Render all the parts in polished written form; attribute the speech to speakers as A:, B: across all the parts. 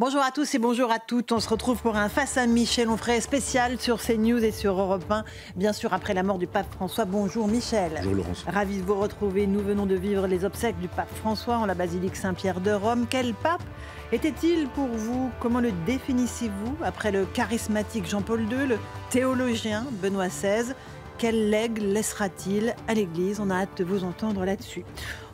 A: Bonjour à tous et bonjour à toutes. On se retrouve pour un Face à Michel Onfray spécial sur CNews et sur Europe 1. Bien sûr, après la mort du pape François. Bonjour Michel.
B: Bonjour Laurence.
A: Ravi de vous retrouver. Nous venons de vivre les obsèques du pape François en la basilique Saint-Pierre de Rome. Quel pape était-il pour vous? Comment le définissez-vous après le charismatique Jean-Paul II, le théologien Benoît XVI? Quel legs laissera-t-il à l'Église? On a hâte de vous entendre là-dessus.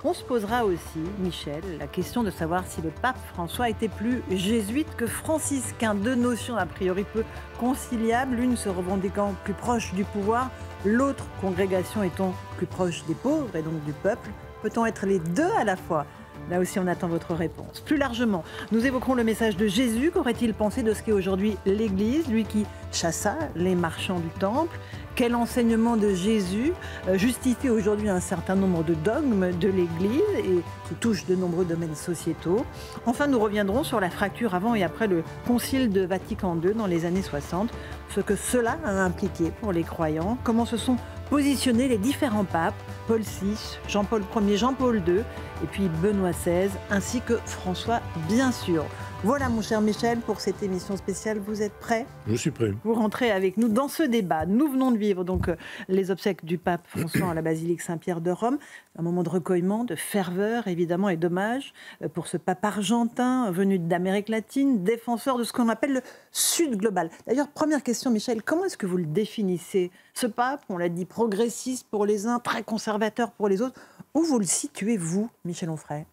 A: On se posera aussi, Michel, la question de savoir si le pape François était plus jésuite que franciscain. Deux notions a priori peu conciliables, l'une se revendiquant plus proche du pouvoir, l'autre congrégation étant plus proche des pauvres et donc du peuple. Peut-on être les deux à la fois? Là aussi, on attend votre réponse. Plus largement, nous évoquerons le message de Jésus. Qu'aurait-il pensé de ce qu'est aujourd'hui l'Église, lui qui chassa les marchands du temple? Quel enseignement de Jésus justifie aujourd'hui un certain nombre de dogmes de l'Église et qui touche de nombreux domaines sociétaux? Enfin, nous reviendrons sur la fracture avant et après le Concile de Vatican II dans les années 60, ce que cela a impliqué pour les croyants, comment se sont positionnés les différents papes, Paul VI, Jean-Paul Ier, Jean-Paul II, et puis Benoît XVI, ainsi que François, bien sûr. Voilà, mon cher Michel, pour cette émission spéciale. Vous êtes prêt?
B: Je suis prêt.
A: Vous rentrez avec nous dans ce débat. Nous venons de vivre donc les obsèques du pape François à la basilique Saint-Pierre de Rome. Un moment de recueillement, de ferveur, évidemment, et d'hommage pour ce pape argentin venu d'Amérique latine, défenseur de ce qu'on appelle le Sud global. D'ailleurs, première question, Michel, comment est-ce que vous le définissez? Ce pape, on l'a dit, progressiste pour les uns, très conservateur pour les autres. Où vous le situez, vous, Michel Onfray?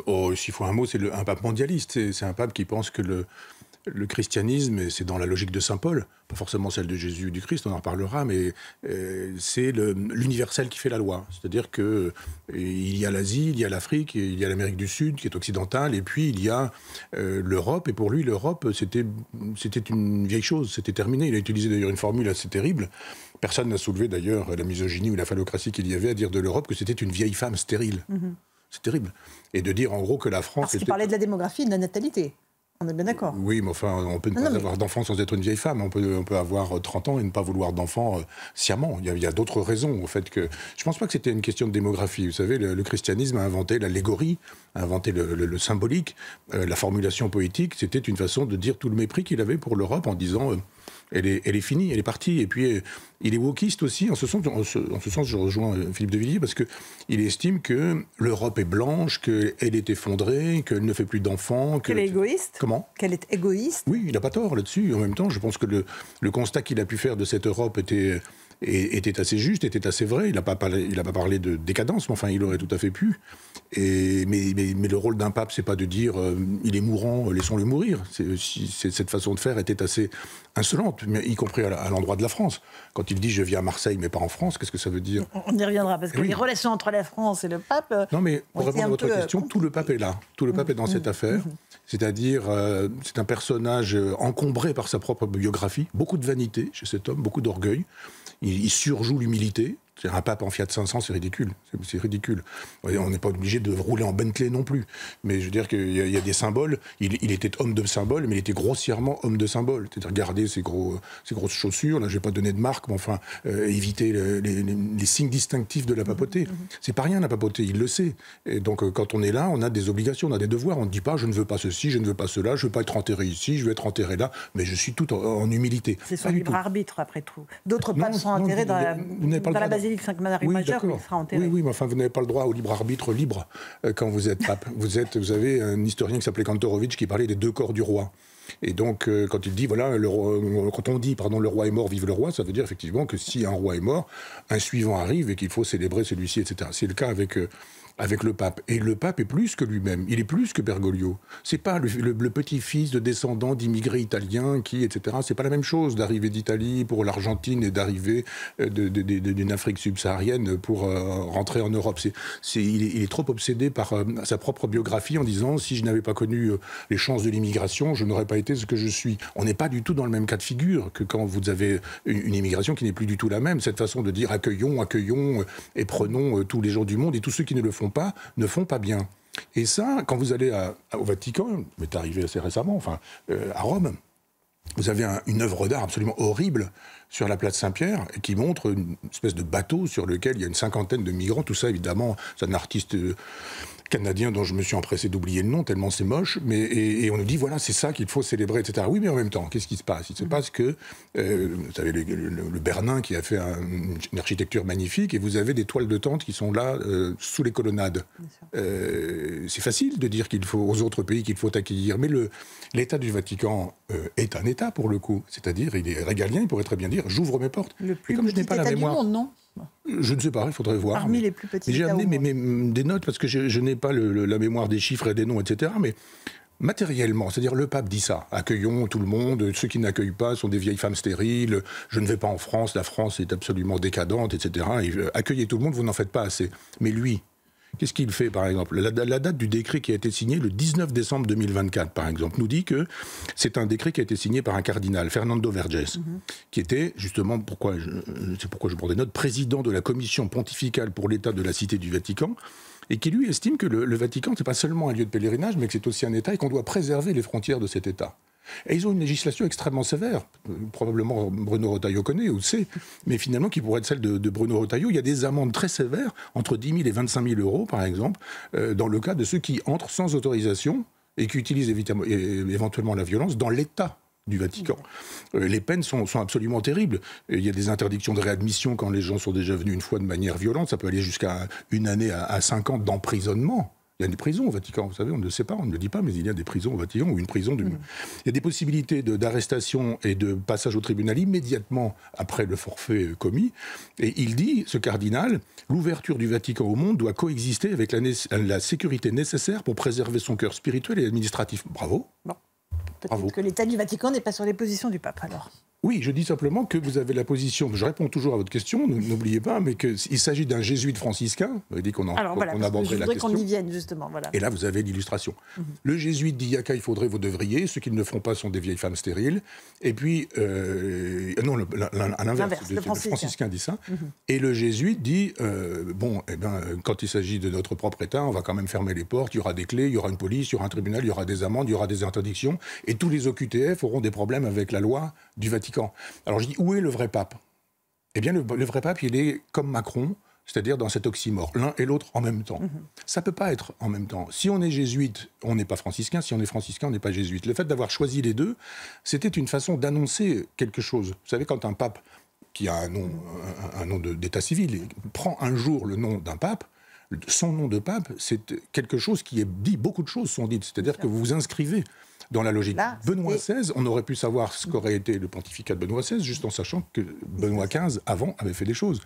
B: Oh, s'il faut un mot, c'est un pape mondialiste. C'est un pape qui pense que le christianisme, c'est dans la logique de saint Paul, pas forcément celle de Jésus et du Christ, on en reparlera, mais c'est l'universel qui fait la loi. C'est-à-dire qu'il y a l'Asie, il y a l'Afrique, il y a l'Amérique du Sud qui est occidentale, et puis il y a l'Europe. Et pour lui, l'Europe, c'était une vieille chose, c'était terminé. Il a utilisé d'ailleurs une formule assez terrible. Personne n'a soulevé d'ailleurs la misogynie ou la phallocratie qu'il y avait à dire de l'Europe que c'était une vieille femme stérile. C'est terrible. Et de dire en gros que la France...
A: Parce qu'il parlait de la démographie et de la natalité. On est bien d'accord.
B: Oui, mais enfin, on peut ne pas avoir d'enfants sans être une vieille femme. On peut avoir 30 ans et ne pas vouloir d'enfants sciemment. Il y a d'autres raisons au fait que... Je ne pense pas que c'était une question de démographie. Vous savez, le christianisme a inventé l'allégorie, a inventé le symbolique, la formulation poétique. C'était une façon de dire tout le mépris qu'il avait pour l'Europe en disant... Elle est finie, elle est partie. Et puis, il est wokiste aussi. En ce sens, je rejoins Philippe de Villiers, parce qu'il estime que l'Europe est blanche, qu'elle est effondrée, qu'elle ne fait plus d'enfants.
A: Qu'elle est égoïste.
B: Comment? Qu'elle
A: est égoïste.
B: Oui, il n'a pas tort là-dessus. En même temps, je pense que le constat qu'il a pu faire de cette Europe était assez juste, était assez vrai. Il n'a pas parlé de décadence, mais enfin, il aurait tout à fait pu. Mais le rôle d'un pape, c'est pas de dire il est mourant, laissons-le mourir. Cette façon de faire était assez insolente, y compris à l'endroit de la France. Quand il dit je vis à Marseille, mais pas en France, qu'est-ce que ça veut dire?
A: On y reviendra, parce que les relations entre la France et le pape...
B: Non, mais pour répondre à votre question, tout le pape est là. Tout le pape est dans cette affaire. C'est-à-dire, c'est un personnage encombré par sa propre biographie, beaucoup de vanité chez cet homme, beaucoup d'orgueil. Il surjoue l'humilité. Un pape en Fiat 500, c'est ridicule. C'est ridicule. On n'est pas obligé de rouler en Bentley non plus. Mais je veux dire qu'il y a des symboles. Il était homme de symbole, mais il était grossièrement homme de symbole. C'est-à-dire garder ses grosses chaussures. Là, je ne vais pas donner de marque, mais enfin, éviter les signes distinctifs de la papauté. C'est pas rien, la papauté, il le sait. Et donc, quand on est là, on a des obligations, on a des devoirs. On ne dit pas, je ne veux pas ceci, je ne veux pas cela, je ne veux pas être enterré ici, je veux être enterré là. Mais je suis tout en humilité.
A: C'est son libre arbitre, après tout. D'autres papes sont enterrés dans la basilique Sainte-Marie Majeure, où il sera enterré.
B: Oui, mais enfin, vous n'avez pas le droit au libre arbitre libre quand vous êtes pape. Vous avez un historien qui s'appelait Kantorowicz qui parlait des deux corps du roi. Et donc, quand il dit, voilà, quand on dit, pardon, le roi est mort, vive le roi, ça veut dire effectivement que si un roi est mort, un suivant arrive et qu'il faut célébrer celui-ci, etc. C'est le cas avec le pape. Et le pape est plus que lui-même. Il est plus que Bergoglio. C'est pas le petit-fils de descendants d'immigrés italiens qui, etc. C'est pas la même chose d'arriver d'Italie pour l'Argentine et d'arriver d'une Afrique subsaharienne pour rentrer en Europe. Il est trop obsédé par sa propre biographie en disant, si je n'avais pas connu les chances de l'immigration, je n'aurais pas été ce que je suis. On n'est pas du tout dans le même cas de figure que quand vous avez une immigration qui n'est plus du tout la même. Cette façon de dire accueillons et prenons tous les gens du monde, et tous ceux qui ne le font pas ne font pas bien. Et ça, quand vous allez au Vatican, c'est arrivé assez récemment, à Rome, vous avez une œuvre d'art absolument horrible sur la place Saint-Pierre qui montre une espèce de bateau sur lequel il y a une cinquantaine de migrants. Tout ça, évidemment, c'est un artiste canadien dont je me suis empressé d'oublier le nom, tellement c'est moche, et on nous dit, voilà, c'est ça qu'il faut célébrer, etc. Oui, mais en même temps, qu'est-ce qui se passe? Il se passe que, vous savez, le Bernin qui a fait une architecture magnifique, et vous avez des toiles de tente qui sont là, sous les colonnades. C'est facile de dire qu'il faut, aux autres pays, qu'il faut accueillir, mais l'État du Vatican est un État, pour le coup. C'est-à-dire, il est régalien, il pourrait très bien dire, j'ouvre mes portes.
A: Le plus petit État du monde, non?
B: Je ne sais pas, il faudrait voir.
A: Parmi les plus petits
B: J'ai
A: États
B: amené des notes, parce que je n'ai pas la mémoire des chiffres et des noms, etc. Mais matériellement, c'est-à-dire le pape dit ça, accueillons tout le monde, ceux qui n'accueillent pas sont des vieilles femmes stériles, je ne vais pas en France, la France est absolument décadente, etc. Et, accueillez tout le monde, vous n'en faites pas assez. Mais lui, qu'est-ce qu'il fait, par exemple? La date du décret qui a été signé le 19 décembre 2024, par exemple, nous dit que c'est un décret qui a été signé par un cardinal, Fernando Vergès, qui était, justement, c'est pourquoi je prends des notes, président de la commission pontificale pour l'état de la Cité du Vatican, et qui, lui, estime que le Vatican, c'est pas seulement un lieu de pèlerinage, mais que c'est aussi un État et qu'on doit préserver les frontières de cet État. Et ils ont une législation extrêmement sévère, probablement Bruno Retailleau connaît ou sait, mais finalement qui pourrait être celle de Bruno Retailleau. Il y a des amendes très sévères, entre 10 000 et 25 000 euros par exemple, dans le cas de ceux qui entrent sans autorisation et qui utilisent éventuellement la violence dans l'État du Vatican. Les peines sont absolument terribles. Il y a des interdictions de réadmission quand les gens sont déjà venus une fois de manière violente. Ça peut aller jusqu'à 1 année à 5 ans d'emprisonnement. Il y a des prisons au Vatican, vous savez, on ne le sait pas, on ne le dit pas, mais il y a des prisons au Vatican ou une prison Il y a des possibilités d'arrestation et de passage au tribunal immédiatement après le forfait commis. Et il dit, ce cardinal, l'ouverture du Vatican au monde doit coexister avec la sécurité nécessaire pour préserver son cœur spirituel et administratif. Bravo.
A: Bon. Peut-être que l'État du Vatican n'est pas sur les positions du pape, alors.
B: Oui, je dis simplement que vous avez la position, je réponds toujours à votre question, n'oubliez pas, mais qu'il s'agit d'un jésuite franciscain, on dit qu'on aborderait la question.
A: Je voudrais qu'on y vienne, justement. Voilà.
B: Et là, vous avez l'illustration. Le jésuite dit, Yaka, il faudrait, vous devriez, ceux qui ne le font pas sont des vieilles femmes stériles, et puis, non, à l'inverse, le franciscain dit ça, et le jésuite dit, quand il s'agit de notre propre État, on va quand même fermer les portes, il y aura des clés, il y aura une police, il y aura un tribunal, il y aura des amendes, il y aura des interdictions, et tous les OQTF auront des problèmes avec la loi du Vatican. Alors je dis, où est le vrai pape? Eh bien, le vrai pape, il est comme Macron, c'est-à-dire dans cet oxymore, l'un et l'autre en même temps. Ça ne peut pas être en même temps. Si on est jésuite, on n'est pas franciscain. Si on est franciscain, on n'est pas jésuite. Le fait d'avoir choisi les deux, c'était une façon d'annoncer quelque chose. Vous savez, quand un pape, qui a un nom d'état civil, prend un jour le nom d'un pape, son nom de pape, c'est quelque chose qui est dit, beaucoup de choses sont dites. C'est-à-dire que vous vous inscrivez dans la logique. Là, Benoît XVI, on aurait pu savoir ce qu'aurait été le pontificat de Benoît XVI, juste en sachant que Benoît XV, avant, avait fait des choses.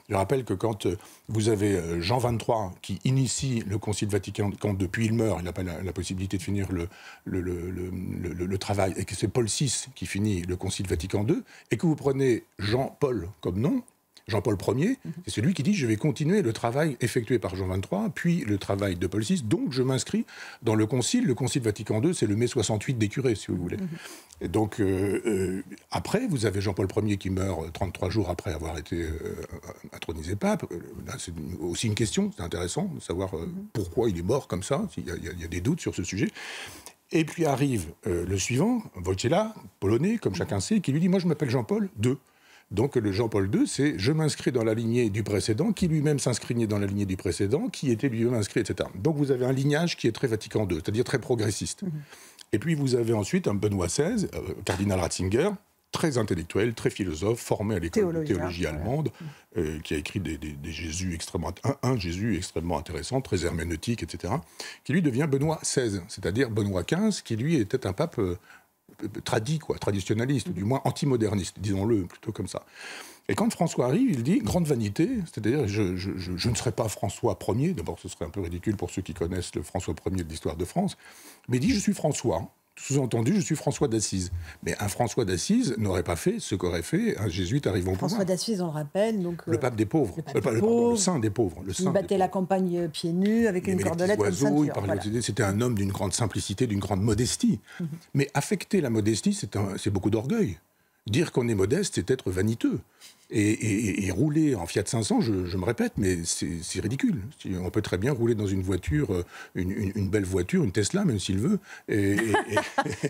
B: Je rappelle que quand vous avez Jean XXIII qui initie le Concile Vatican, quand depuis il meurt, il n'a pas la possibilité de finir le travail, et que c'est Paul VI qui finit le Concile Vatican II, et que vous prenez Jean-Paul comme nom, Jean-Paul Ier, c'est celui qui dit « je vais continuer le travail effectué par Jean XXIII, puis le travail de Paul VI, donc je m'inscris dans le Concile. Le Concile Vatican II, c'est le mai 68 des curés, si vous voulez. Et donc, après, vous avez Jean-Paul Ier qui meurt 33 jours après avoir été intronisé pape. Là, c'est aussi une question, c'est intéressant de savoir pourquoi il est mort comme ça. Il y a des doutes sur ce sujet. Et puis arrive le suivant, Wojtyła, polonais, comme chacun sait, qui lui dit « moi, je m'appelle Jean-Paul II ». Donc le Jean-Paul II, c'est « je m'inscris dans la lignée du précédent », qui lui-même s'inscrivait dans la lignée du précédent, qui était lui-même inscrit, etc. Donc vous avez un lignage qui est très Vatican II, c'est-à-dire très progressiste. Et puis vous avez ensuite un Benoît XVI, cardinal Ratzinger, très intellectuel, très philosophe, formé à l'école de théologie allemande, qui a écrit des Jésus un Jésus extrêmement intéressant, très herméneutique, etc., qui lui devient Benoît XVI, c'est-à-dire Benoît XV, qui lui était un pape traditionnaliste, ou du moins antimoderniste, disons-le plutôt comme ça. Et quand François arrive, il dit « grande vanité », c'est-à-dire je ne serai pas François Ier, d'abord ce serait un peu ridicule pour ceux qui connaissent le François Ier de l'histoire de France, mais il dit « je suis François ». Sous-entendu, je suis François d'Assise. Mais un François d'Assise n'aurait pas fait ce qu'aurait fait un jésuite arrivant au pouvoir.
A: François d'Assise, on le rappelle, donc
B: le pape des pauvres, le saint des pauvres.
A: Il battait la campagne pieds nus avec une cordelette comme ceinture.
B: C'était un homme d'une grande simplicité, d'une grande modestie. Mais affecter la modestie, c'est beaucoup d'orgueil. Dire qu'on est modeste, c'est être vaniteux. Et rouler en Fiat 500, je me répète, mais c'est ridicule. On peut très bien rouler dans une voiture, une belle voiture, une Tesla, même s'il veut, et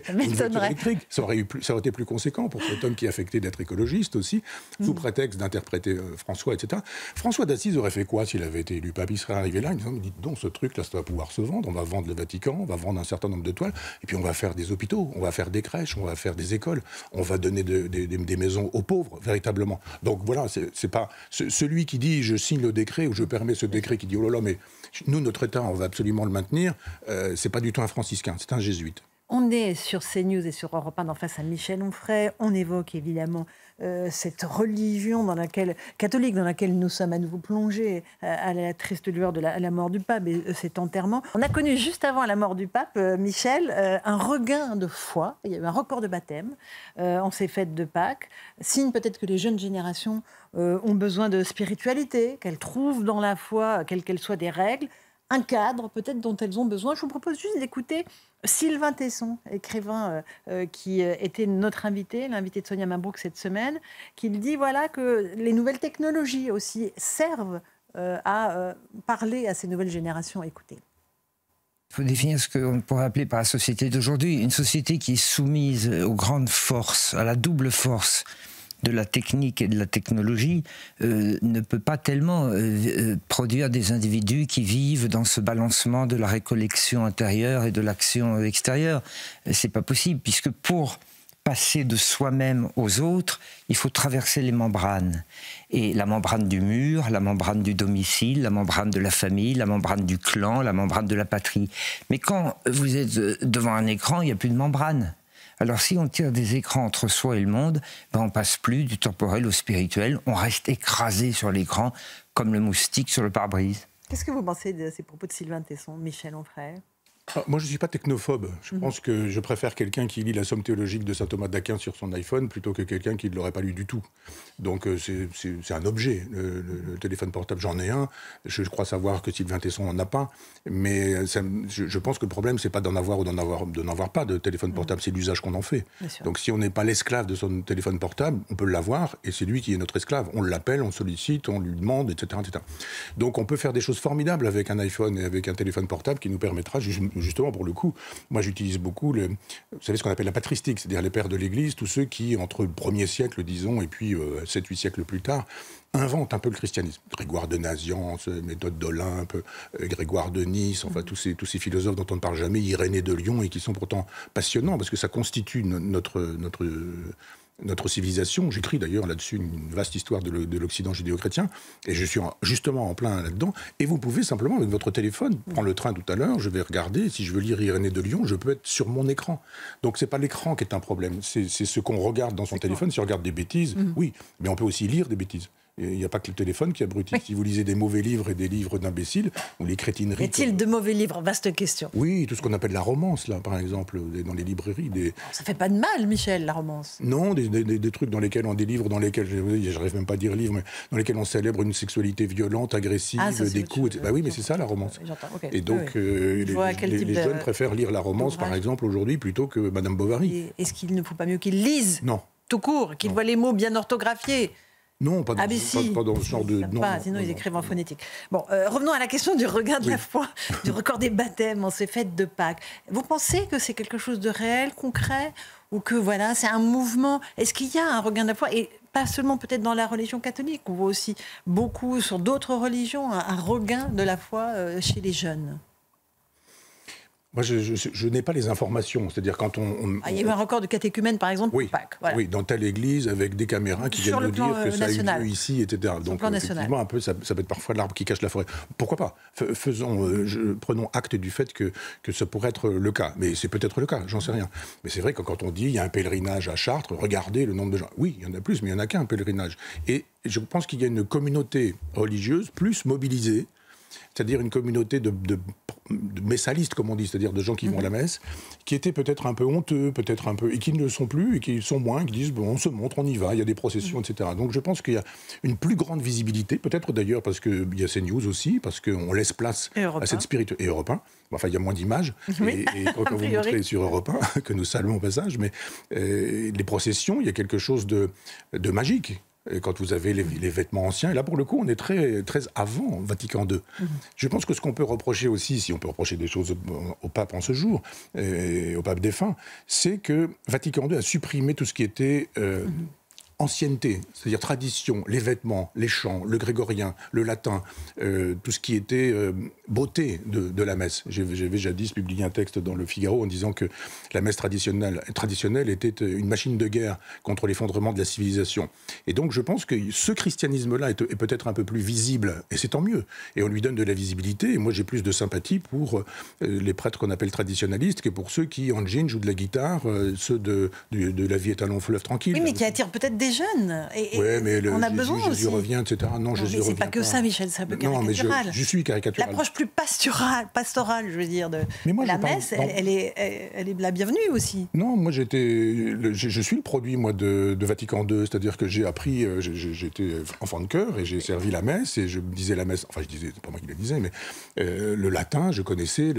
B: une voiture électrique. Ça aurait été plus conséquent pour cet homme qui est affecté d'être écologiste aussi, sous prétexte d'interpréter François, etc. François d'Assise aurait fait quoi s'il avait été élu pape? Il serait arrivé là, en disant, dites donc, ce truc-là, ça va pouvoir se vendre, on va vendre le Vatican, on va vendre un certain nombre de toiles, et puis on va faire des hôpitaux, on va faire des crèches, on va faire des écoles, on va donner des maisons aux pauvres, véritablement. Donc voilà, c'est pas celui qui dit je signe le décret ou je permets ce décret qui dit oh là là, mais nous, notre État, on va absolument le maintenir, c'est pas du tout un franciscain, c'est un jésuite.
A: On est sur CNews et sur Europe 1 en face à Michel Onfray. On évoque évidemment cette religion catholique dans laquelle nous sommes à nouveau plongés à la triste lueur de la mort du pape et cet enterrement. On a connu juste avant la mort du pape, Michel, un regain de foi. Il y a eu un record de baptême en ces fêtes de Pâques. Signe peut-être que les jeunes générations ont besoin de spiritualité, qu'elles trouvent dans la foi, quelles qu'elles soient, des règles, un cadre peut-être dont elles ont besoin. Je vous propose juste d'écouter Sylvain Tesson, écrivain qui était notre invité, l'invité de Sonia Mabrouk cette semaine, qui dit voilà, que les nouvelles technologies aussi servent à parler à ces nouvelles générations. Écoutez.
C: Il faut définir ce qu'on pourrait appeler par la société d'aujourd'hui, une société qui est soumise aux grandes forces, à la double force de la technique et de la technologie, ne peut pas tellement produire des individus qui vivent dans ce balancement de la récollection intérieure et de l'action extérieure. C'est pas possible, puisque pour passer de soi-même aux autres, il faut traverser les membranes. Et la membrane du mur, la membrane du domicile, la membrane de la famille, la membrane du clan, la membrane de la patrie. Mais quand vous êtes devant un écran, il n'y a plus de membrane. Alors si on tire des écrans entre soi et le monde, on passe plus du temporel au spirituel, on reste écrasé sur l'écran comme le moustique sur le pare-brise.
A: Qu'est-ce que vous pensez de ces propos de Sylvain Tesson, Michel Onfray?
B: Moi, je ne suis pas technophobe. Je pense que je préfère quelqu'un qui lit la Somme théologique de saint Thomas d'Aquin sur son iPhone plutôt que quelqu'un qui ne l'aurait pas lu du tout. Donc, c'est un objet. Le téléphone portable, j'en ai un. Je crois savoir que Sylvain Tesson n'en a pas. Mais je pense que le problème, ce n'est pas d'en avoir ou de n'avoir pas de téléphone portable. C'est l'usage qu'on en fait. Donc, si on n'est pas l'esclave de son téléphone portable, on peut l'avoir et c'est lui qui est notre esclave. On l'appelle, on sollicite, on lui demande, etc., etc. Donc, on peut faire des choses formidables avec un iPhone et avec un téléphone portable qui nous permettra justement, pour le coup, moi j'utilise beaucoup, vous savez ce qu'on appelle la patristique, c'est-à-dire les pères de l'Église, tous ceux qui, entre le 1er siècle, disons, et puis 7-8 siècles plus tard, inventent un peu le christianisme. Grégoire de Nazianze, Méthode d'Olympe, Grégoire de Nice, enfin tous ces philosophes dont on ne parle jamais, Irénée de Lyon, et qui sont pourtant passionnants, parce que ça constitue notre civilisation. J'écris d'ailleurs là-dessus une vaste histoire de l'Occident judéo-chrétien, et je suis justement en plein là-dedans. Et vous pouvez simplement, avec votre téléphone, prendre le train tout à l'heure, je vais regarder, si je veux lire Irénée de Lyon, je peux être sur mon écran. Donc c'est pas l'écran qui est un problème, c'est ce qu'on regarde dans son téléphone. Si on regarde des bêtises, oui, mais on peut aussi lire des bêtises. Il n'y a pas que le téléphone qui abrutit. Oui. Si vous lisez des mauvais livres et des livres d'imbéciles, ou les crétineries...
A: Est-il de mauvais livres? Vaste question.
B: Oui, tout ce qu'on appelle la romance, là, par exemple, dans les librairies.
A: Ça fait pas de mal, Michel, la romance.
B: Non, des trucs dans lesquels des livres dans lesquels, j'arrive même pas à dire livre, mais dans lesquels on célèbre une sexualité violente, agressive, des coups, etc. Bah oui, mais c'est ça, la romance.
A: Okay.
B: Et donc, les jeunes préfèrent lire la romance, par exemple, aujourd'hui, plutôt que Madame Bovary.
A: Est-ce qu'il ne faut pas mieux qu'ils lisent?
B: Non.
A: Tout court, qu'ils voient les mots bien orthographiés?
B: Non, pas dans ce genre de...
A: Sinon, ils écrivent en phonétique. Bon, revenons à la question du regain de la foi, du record des baptêmes en ces fêtes de Pâques. Vous pensez que c'est quelque chose de réel, concret, ou que voilà, c'est un mouvement? Est-ce qu'il y a un regain de la foi? Et pas seulement peut-être dans la religion catholique, on voit aussi beaucoup sur d'autres religions un regain de la foi chez les jeunes.
B: Moi, je n'ai pas les informations. C'est-à-dire quand
A: il y a eu un record de catéchumène, par exemple,
B: oui,
A: pour Pâques. Voilà.
B: Oui, dans telle église, avec des caméras qui viennent nous dire que ça a eu lieu ici, etc. Donc, effectivement, un peu, ça peut être parfois l'arbre qui cache la forêt. Pourquoi pas? Prenons acte du fait que ça pourrait être le cas. Mais c'est peut-être le cas, j'en sais rien. Mais c'est vrai que quand on dit il y a un pèlerinage à Chartres, regardez le nombre de gens. Oui, il y en a plus, mais il n'y en a qu'un pèlerinage. Et je pense qu'il y a une communauté religieuse plus mobilisée, c'est-à-dire une communauté de messalistes, comme on dit, c'est-à-dire de gens qui vont à la messe, qui étaient peut-être un peu honteux, peut-être un peu, et qui ne le sont plus, et qui sont moins, qui disent, bon, on se montre, on y va, il y a des processions, etc. Donc je pense qu'il y a une plus grande visibilité, peut-être d'ailleurs parce qu'il y a CNews aussi, parce qu'on laisse place à cette spiritualité, et Europe 1, enfin il y a moins d'images, et quand on vous montrer sur Europe 1, que nous saluons au passage, mais les processions, il y a quelque chose de magique. Et quand vous avez les vêtements anciens, et là pour le coup on est très, très avant Vatican II. Je pense que ce qu'on peut reprocher aussi, si on peut reprocher des choses au pape en ce jour, et au pape défunt, c'est que Vatican II a supprimé tout ce qui était ancienneté, c'est-à-dire tradition, les vêtements, les chants, le grégorien, le latin, tout ce qui était beauté de la messe. J'avais jadis publié un texte dans le Figaro en disant que la messe traditionnelle était une machine de guerre contre l'effondrement de la civilisation. Et donc je pense que ce christianisme-là est peut-être un peu plus visible, et c'est tant mieux. Et on lui donne de la visibilité, et moi j'ai plus de sympathie pour les prêtres qu'on appelle traditionnalistes que pour ceux qui, en jean, jouent de la guitare, ceux de La vie est un long fleuve tranquille.
A: Oui, mais qui attirent peut-être des jeunes.
B: Oui, mais
A: on a besoin
B: Jésus
A: aussi.
B: revient, etc. Non, Jésus revient
A: c'est pas que ça, Michel, c'est un peu caricatural.
B: Je suis caricatural.
A: L'approche plus pastorale, je veux dire, de la messe, elle est la bienvenue aussi.
B: Non, moi je suis le produit moi de Vatican II, c'est-à-dire que j'ai appris, j'étais enfant de chœur et j'ai servi la messe et je disais la messe, enfin je disais, c'est pas moi qui le disais, mais le latin, je connaissais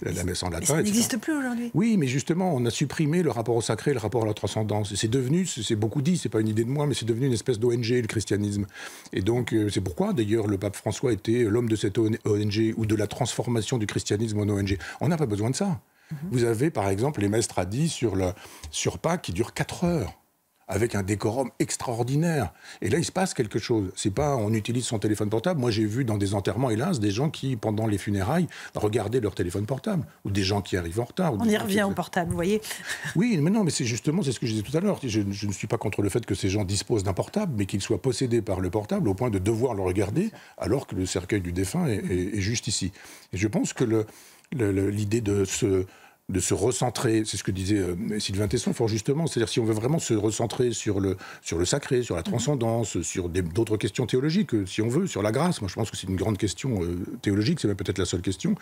B: la messe en latin.
A: Mais ça n'existe plus aujourd'hui.
B: Oui, mais justement, on a supprimé le rapport au sacré, le rapport à la transcendance. Et c'est devenu, c'est beaucoup dit, c'est pas une idée de moi, mais c'est devenu une espèce d'ONG, le christianisme. Et donc, c'est pourquoi, d'ailleurs, le pape François était l'homme de cette ONG ou de la transformation du christianisme en ONG. On n'a pas besoin de ça. Vous avez, par exemple, les messes tradies sur Pâques qui durent 4 heures, avec un décorum extraordinaire. Et là, il se passe quelque chose. C'est pas on utilise son téléphone portable. Moi, j'ai vu dans des enterrements, hélas, des gens qui, pendant les funérailles, regardaient leur téléphone portable. Ou des gens qui arrivent en retard.
A: On y revient au portable, vous voyez.
B: Oui, mais non, mais c'est justement, c'est ce que je disais tout à l'heure. Je ne suis pas contre le fait que ces gens disposent d'un portable, mais qu'ils soient possédés par le portable au point de devoir le regarder, alors que le cercueil du défunt est juste ici. Et je pense que l'idée de se recentrer, c'est ce que disait Sylvain Tesson fort justement, c'est-à-dire si on veut vraiment se recentrer sur le sacré, sur la transcendance, sur d'autres questions théologiques, si on veut, sur la grâce, moi je pense que c'est une grande question théologique, c'est même peut-être la seule question,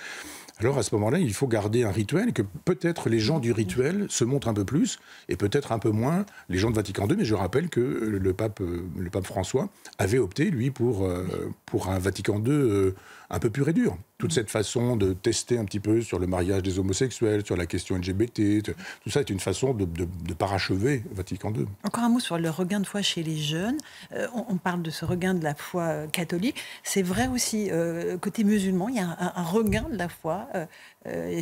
B: alors à ce moment-là, il faut garder un rituel et que peut-être les gens du rituel se montrent un peu plus et peut-être un peu moins les gens de Vatican II, mais je rappelle que le pape François avait opté, lui, pour un Vatican II un peu pur et dur. Toute cette façon de tester un petit peu sur le mariage des homosexuels, sur la question LGBT, tout ça est une façon de parachever Vatican II.
A: Encore un mot sur le regain de foi chez les jeunes. On parle de ce regain de la foi catholique. C'est vrai aussi, côté musulman, il y a un regain de la foi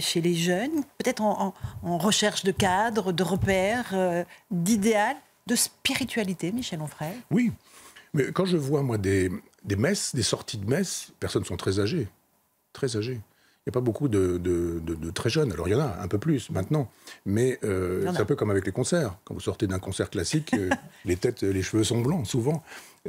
A: chez les jeunes, peut-être en recherche de cadres, de repères, d'idéal, de spiritualité, Michel Onfray.
B: Oui, mais quand je vois, moi, des messes, des sorties de messes, les personnes sont très âgées. Très âgées. Il n'y a pas beaucoup de très jeunes. Alors, il y en a un peu plus maintenant. Mais c'est un peu comme avec les concerts. Quand vous sortez d'un concert classique, les cheveux sont blancs, souvent.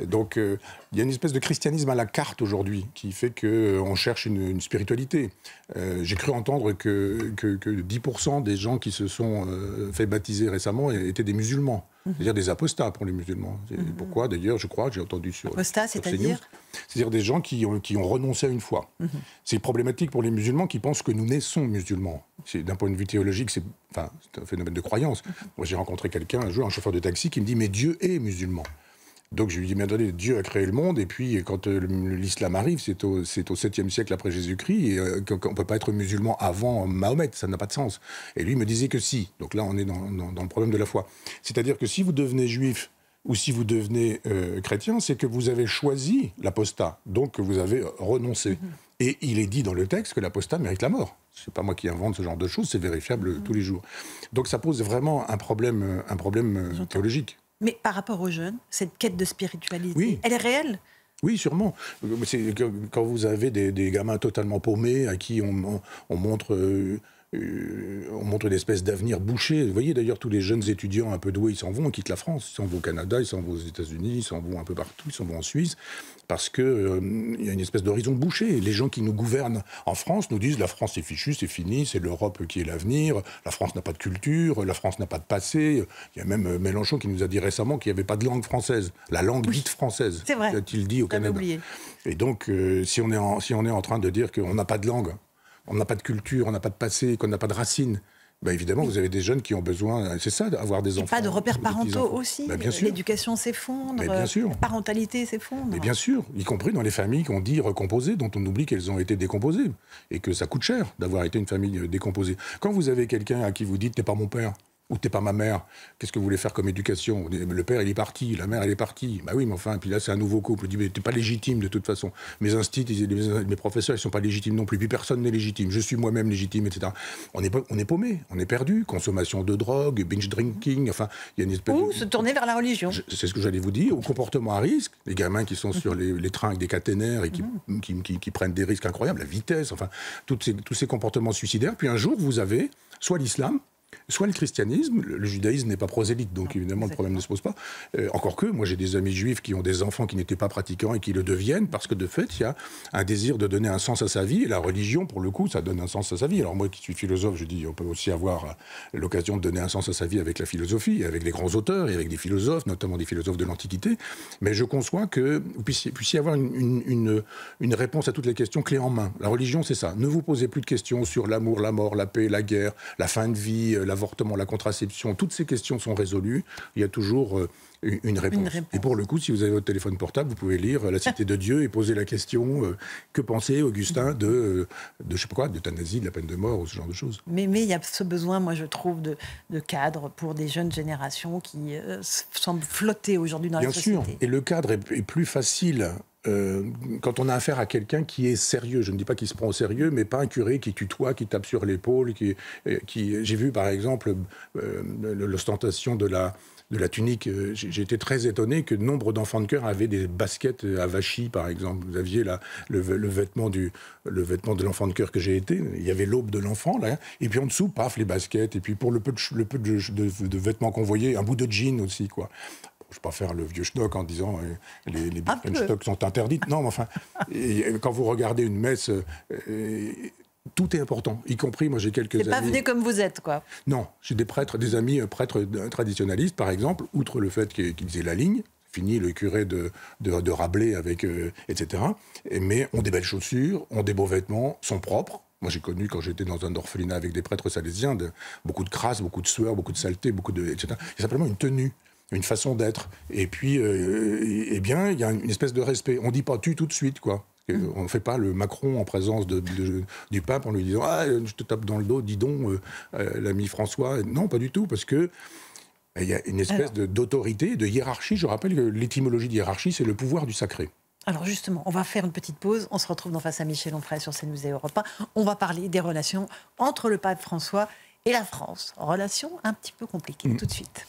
B: Donc, il y a une espèce de christianisme à la carte aujourd'hui qui fait qu'on cherche une spiritualité. J'ai cru entendre que 10% des gens qui se sont fait baptiser récemment étaient des musulmans. C'est-à-dire des apostats pour les musulmans. Pourquoi, d'ailleurs, je crois que j'ai entendu sur...
A: Apostats, c'est-à-dire ?
B: C'est-à-dire des gens qui ont renoncé à une foi. C'est problématique pour les musulmans qui pensent que nous naissons musulmans. D'un point de vue théologique, c'est un phénomène de croyance. Moi, j'ai rencontré quelqu'un, un jour, un chauffeur de taxi, qui me dit « Mais Dieu est musulman ». Donc je lui dis, mais attendez, Dieu a créé le monde, et puis quand l'islam arrive, c'est au 7e siècle après Jésus-Christ, et on ne peut pas être musulman avant Mahomet, ça n'a pas de sens. Et lui me disait que si. Donc là, on est dans le problème de la foi. C'est-à-dire que si vous devenez juif, ou si vous devenez chrétien, c'est que vous avez choisi l'apostat, donc que vous avez renoncé. Et il est dit dans le texte que l'apostat mérite la mort. Ce n'est pas moi qui invente ce genre de choses, c'est vérifiable tous les jours. Donc ça pose vraiment un problème théologique.
A: Mais par rapport aux jeunes, cette quête de spiritualité,
B: oui.
A: Elle est réelle ?
B: Oui, sûrement. Quand vous avez des gamins totalement paumés à qui on montre une espèce d'avenir bouché. Vous voyez d'ailleurs tous les jeunes étudiants un peu doués, ils s'en vont, ils quittent la France, ils s'en vont au Canada, ils s'en vont aux États-Unis, ils s'en vont un peu partout, ils s'en vont en Suisse, parce qu'il y a une espèce d'horizon bouché. Les gens qui nous gouvernent en France nous disent la France c'est fichu, c'est fini, c'est l'Europe qui est l'avenir, la France n'a pas de culture, la France n'a pas de passé. Il y a même Mélenchon qui nous a dit récemment qu'il n'y avait pas de langue française, la langue dite française,
A: c'est vrai.
B: a-t-il dit au Canada.
A: Oublié.
B: Et donc si on est en train de dire qu'on n'a pas de langue, on n'a pas de culture, on n'a pas de passé, qu'on n'a pas de racines, ben évidemment, vous avez des jeunes qui ont besoin, c'est ça, d'avoir des enfants.
A: Pas de repères parentaux aussi.
B: Ben bien sûr.
A: L'éducation s'effondre,
B: bien sûr.
A: la parentalité s'effondre.
B: Mais bien sûr, y compris dans les familles qu'on dit recomposées, dont on oublie qu'elles ont été décomposées, et que ça coûte cher d'avoir été une famille décomposée. Quand vous avez quelqu'un à qui vous dites « t'es pas mon père », ou t'es pas ma mère, qu'est-ce que vous voulez faire comme éducation? Le père, il est parti, la mère, elle est partie. Bah oui, mais enfin, puis là, c'est un nouveau couple. Il dit, mais t'es pas légitime de toute façon. Mes mes professeurs, ils sont pas légitimes non plus. Puis personne n'est légitime. Je suis moi-même légitime, etc. On est paumé, on est perdu. Consommation de drogue, binge drinking, enfin, il y a une espèce
A: Ou se tourner vers la religion.
B: C'est ce que j'allais vous dire. Au comportement à risque, les gamins qui sont sur les trains avec des caténaires et qui prennent des risques incroyables, la vitesse, enfin, tous ces comportements suicidaires. Puis un jour, vous avez soit l'islam, soit le christianisme. Le judaïsme n'est pas prosélyte, donc évidemment le problème ne se pose pas. Encore que, moi j'ai des amis juifs qui ont des enfants qui n'étaient pas pratiquants et qui le deviennent, parce que de fait, il y a un désir de donner un sens à sa vie, et la religion, pour le coup, ça donne un sens à sa vie. Alors moi qui suis philosophe, je dis, on peut aussi avoir l'occasion de donner un sens à sa vie avec la philosophie, avec les grands auteurs, et avec des philosophes, notamment des philosophes de l'Antiquité. Mais je conçois que puisse y avoir une réponse à toutes les questions clés en main. La religion, c'est ça. Ne vous posez plus de questions sur l'amour, la mort, la paix, la guerre, la fin de vie, l'avortement, la contraception. Toutes ces questions sont résolues. Il y a toujours une réponse. Et pour le coup, si vous avez votre téléphone portable, vous pouvez lire La Cité de Dieu et poser la question que pensait Augustin de je sais pas quoi, d'euthanasie, de la peine de mort ou ce genre de choses.
A: Mais il y a ce besoin, moi je trouve, de cadre pour des jeunes générations qui semblent flotter aujourd'hui dans la société.
B: Bien sûr. Et le cadre est plus facile quand on a affaire à quelqu'un qui est sérieux. Je ne dis pas qu'il se prend au sérieux, mais pas un curé qui tutoie, qui tape sur l'épaule, j'ai vu par exemple l'ostentation de la tunique. J'ai été très étonné que nombre d'enfants de chœur avaient des baskets avachis, par exemple. Vous aviez le vêtement de l'enfant de chœur que j'ai été. Il y avait l'aube de l'enfant, là. Et puis en dessous, paf, les baskets. Et puis pour le peu de vêtements qu'on voyait, un bout de jean aussi, quoi. Je ne vais pas faire le vieux schnock en disant les Birkenstock sont interdites. Non, mais enfin, quand vous regardez une messe, tout est important, y compris, moi j'ai quelques amis...
A: C'est pas venu comme vous êtes, quoi.
B: Non, j'ai des amis prêtres traditionnalistes, par exemple, outre le fait qu'ils aient la ligne, fini le curé de Rabelais, avec, etc., mais ont des belles chaussures, ont des beaux vêtements, sont propres. Moi, j'ai connu, quand j'étais dans un orphelinat avec des prêtres salésiens, beaucoup de crasse, beaucoup de sueur, beaucoup de saleté, etc. C'est simplement une tenue, une façon d'être. Et puis, eh bien, il y a une espèce de respect. On ne dit pas tu tout de suite, quoi. On ne fait pas le Macron en présence du pape en lui disant « Ah, je te tape dans le dos, dis donc, l'ami François ». Non, pas du tout, parce que il y a une espèce d'autorité, de hiérarchie. Je rappelle que l'étymologie de hiérarchie, c'est le pouvoir du sacré.
A: Alors justement, on va faire une petite pause. On se retrouve dans Face à Michel Onfray sur CNews et Europe 1. On va parler des relations entre le pape François et la France. Relations un petit peu compliquées. Tout de suite.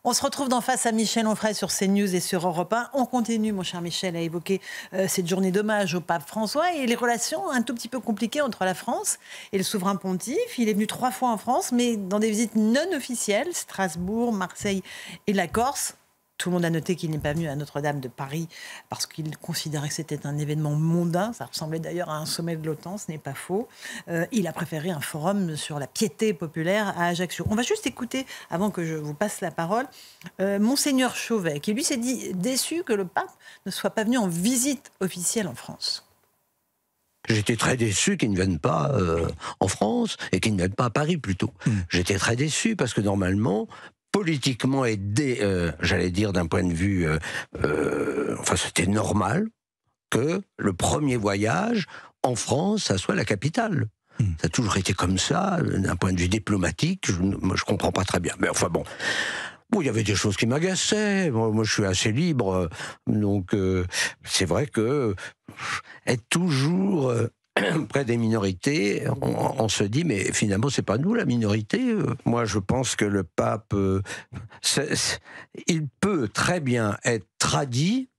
A: On se retrouve dans Face à Michel Onfray sur CNews et sur Europe 1. On continue, mon cher Michel, à évoquer cette journée d'hommage au pape François et les relations un tout petit peu compliquées entre la France et le souverain pontife. Il est venu 3 fois en France, mais dans des visites non officielles, Strasbourg, Marseille et la Corse. Tout le monde a noté qu'il n'est pas venu à Notre-Dame de Paris parce qu'il considérait que c'était un événement mondain. Ça ressemblait d'ailleurs à un sommet de l'OTAN, ce n'est pas faux. Il a préféré un forum sur la piété populaire à Ajaccio. On va juste écouter, avant que je vous passe la parole, Monseigneur Chauvet, qui lui s'est dit déçu que le pape ne soit pas venu en visite officielle en France.
D: J'étais très déçu qu'il ne vienne pas en France et qu'il ne vienne pas à Paris plutôt. J'étais très déçu parce que normalement... politiquement et j'allais dire d'un point de vue, enfin c'était normal que le premier voyage en France, ça soit la capitale. Ça a toujours été comme ça, d'un point de vue diplomatique, moi je comprends pas très bien. Mais enfin bon, il y avait des choses qui m'agaçaient, moi je suis assez libre, donc c'est vrai que être toujours... près des minorités, on se dit, mais finalement, c'est pas nous la minorité. Moi, je pense que le pape, il peut très bien être tradit,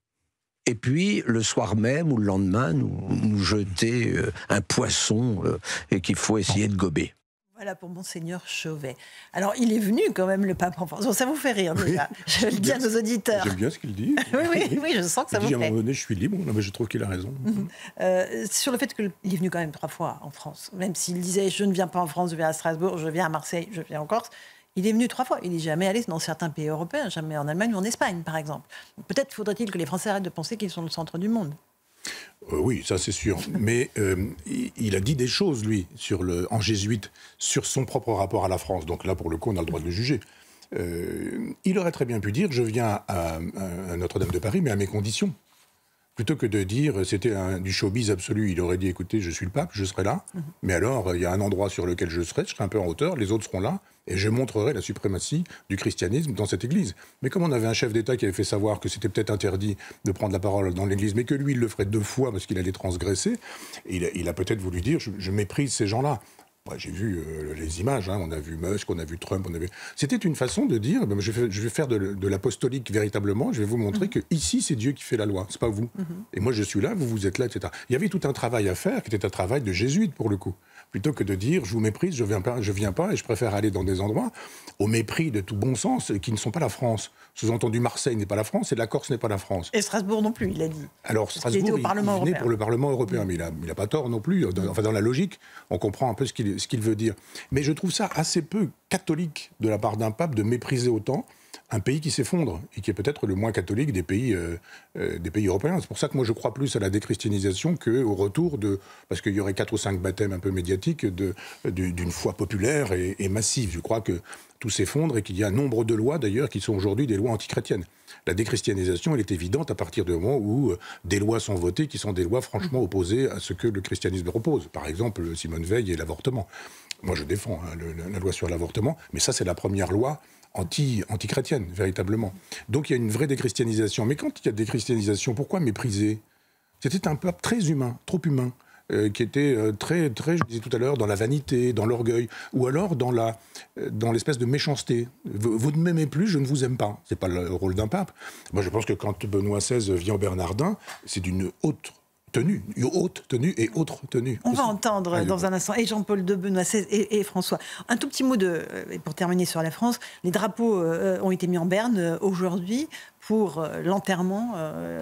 D: et puis le soir même ou le lendemain, nous jeter un poisson et qu'il faut essayer de gober.
A: Voilà pour Monseigneur Chauvet. Alors, il est venu quand même, le pape en France. Bon, ça vous fait rire, déjà. Je le dis à nos auditeurs.
B: J'aime bien ce qu'il dit.
A: oui, je sens que ça vous fait.
B: À un moment donné, je suis libre. Non, mais je trouve qu'il a raison.
A: Sur le fait qu'il est venu quand même 3 fois en France, même s'il disait « je ne viens pas en France, je viens à Strasbourg, je viens à Marseille, je viens en Corse », il est venu 3 fois. Il n'est jamais allé dans certains pays européens, jamais en Allemagne ou en Espagne, par exemple. Peut-être faudrait-il que les Français arrêtent de penser qu'ils sont le centre du monde.
B: Oui, ça c'est sûr. Mais il a dit des choses, lui, en jésuite, sur son propre rapport à la France. Donc là, pour le coup, on a le droit de le juger. Il aurait très bien pu dire « je viens à Notre-Dame de Paris, mais à mes conditions ». Plutôt que de dire c'était du showbiz absolu, il aurait dit écoutez, je suis le pape, je serai là, mais alors il y a un endroit sur lequel je serai un peu en hauteur, les autres seront là, et je montrerai la suprématie du christianisme dans cette église. Mais comme on avait un chef d'État qui avait fait savoir que c'était peut-être interdit de prendre la parole dans l'église, mais que lui, il le ferait 2 fois parce qu'il allait transgresser, il a peut-être voulu dire je méprise ces gens-là. J'ai vu les images, on a vu Musk, on a vu Trump, C'était une façon de dire, je vais faire de l'apostolique véritablement, je vais vous montrer que ici c'est Dieu qui fait la loi, c'est pas vous. Et moi je suis là, vous êtes là, etc. Il y avait tout un travail à faire, qui était un travail de jésuite pour le coup. Plutôt que de dire, je vous méprise, je viens pas, et je préfère aller dans des endroits au mépris de tout bon sens, qui ne sont pas la France. Sous-entendu, Marseille n'est pas la France, et la Corse n'est pas la France.
A: Et Strasbourg non plus, il a dit.
B: Alors Strasbourg, il venait pour le Parlement européen, mais il n'a pas tort non plus. Enfin, dans la logique, on comprend un peu ce qu'il veut dire. Mais je trouve ça assez peu catholique de la part d'un pape de mépriser autant un pays qui s'effondre et qui est peut-être le moins catholique des pays européens. C'est pour ça que moi je crois plus à la déchristianisation qu'au retour parce qu'il y aurait 4 ou 5 baptêmes un peu médiatiques d'une foi populaire et massive. Je crois que tout s'effondre et qu'il y a un nombre de lois d'ailleurs qui sont aujourd'hui des lois antichrétiennes. La déchristianisation, elle est évidente à partir du moment où des lois sont votées qui sont des lois franchement opposées à ce que le christianisme propose. Par exemple, Simone Veil et l'avortement. Moi je défends la loi sur l'avortement, mais ça c'est la première loi anti-chrétienne, véritablement. Donc il y a une vraie déchristianisation. Mais quand il y a déchristianisation, pourquoi mépriser ? C'était un peuple très humain, trop humain, qui était très, je disais tout à l'heure, dans la vanité, dans l'orgueil, ou alors dans l'espèce de méchanceté. Vous ne m'aimez plus, je ne vous aime pas. C'est pas le rôle d'un pape. Moi je pense que quand Benoît XVI vient au Bernardin, c'est d'une haute tenue et autre tenue.
A: On va entendre dans un instant et Jean-Paul II, Benoît XVI et François. Un tout petit mot pour terminer sur la France. Les drapeaux ont été mis en berne aujourd'hui pour l'enterrement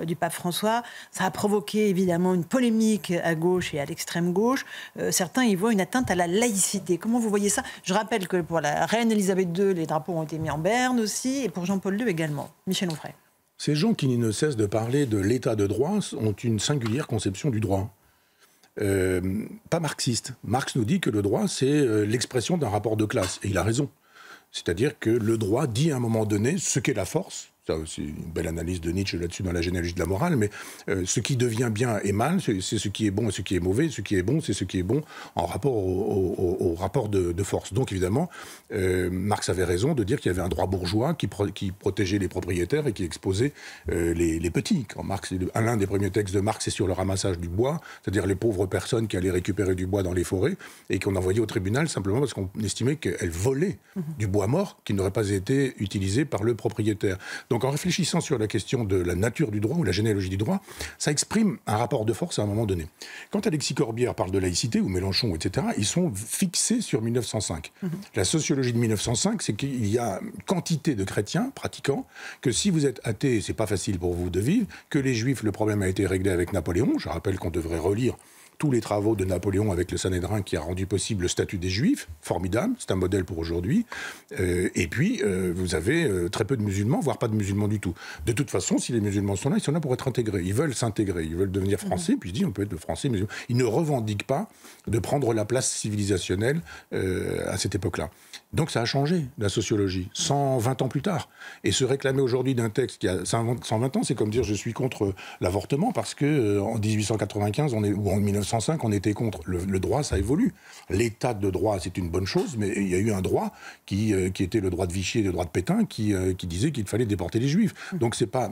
A: du pape François. Ça a provoqué évidemment une polémique à gauche et à l'extrême gauche. Certains y voient une atteinte à la laïcité. Comment vous voyez ça ? Je rappelle que pour la reine Elisabeth II, les drapeaux ont été mis en berne aussi, et pour Jean-Paul II également. Michel Onfray.
B: Ces gens qui ne cessent de parler de l'état de droit ont une singulière conception du droit. Pas marxiste. Marx nous dit que le droit, c'est l'expression d'un rapport de classe. Et il a raison. C'est-à-dire que le droit dit à un moment donné ce qu'est la force. Ça, c'est une belle analyse de Nietzsche là-dessus dans la généalogie de la morale, mais ce qui devient bien et mal, c'est ce qui est bon et ce qui est mauvais. Ce qui est bon, c'est ce qui est bon en rapport au rapport de force. Donc évidemment, Marx avait raison de dire qu'il y avait un droit bourgeois qui protégeait les propriétaires et qui exposait les petits. Quand l'un des premiers textes de Marx est sur le ramassage du bois, c'est-à-dire les pauvres personnes qui allaient récupérer du bois dans les forêts et qu'on envoyait au tribunal simplement parce qu'on estimait qu'elles volaient du bois mort qui n'aurait pas été utilisé par le propriétaire. Donc en réfléchissant sur la question de la nature du droit ou la généalogie du droit, ça exprime un rapport de force à un moment donné. Quand Alexis Corbière parle de laïcité, ou Mélenchon, etc., ils sont fixés sur 1905. La sociologie de 1905, c'est qu'il y a une quantité de chrétiens pratiquants, que si vous êtes athée, c'est pas facile pour vous de vivre, que les juifs, le problème a été réglé avec Napoléon. Je rappelle qu'on devrait relire tous les travaux de Napoléon avec le Sanhédrin qui a rendu possible le statut des Juifs, formidable, c'est un modèle pour aujourd'hui. Et puis, vous avez très peu de musulmans, voire pas de musulmans du tout. De toute façon, si les musulmans sont là, ils sont là pour être intégrés. Ils veulent s'intégrer, ils veulent devenir français, puis je dis, on peut être français musulman. Ils ne revendiquent pas de prendre la place civilisationnelle à cette époque-là. Donc ça a changé, la sociologie, 120 ans plus tard. Et se réclamer aujourd'hui d'un texte qui a 120 ans, c'est comme dire je suis contre l'avortement parce que en 1895 ou en 1905, on était contre. Le droit, ça évolue. L'état de droit, c'est une bonne chose, mais il y a eu un droit qui était le droit de Vichy et le droit de Pétain qui disait qu'il fallait déporter les Juifs. Donc c'est pas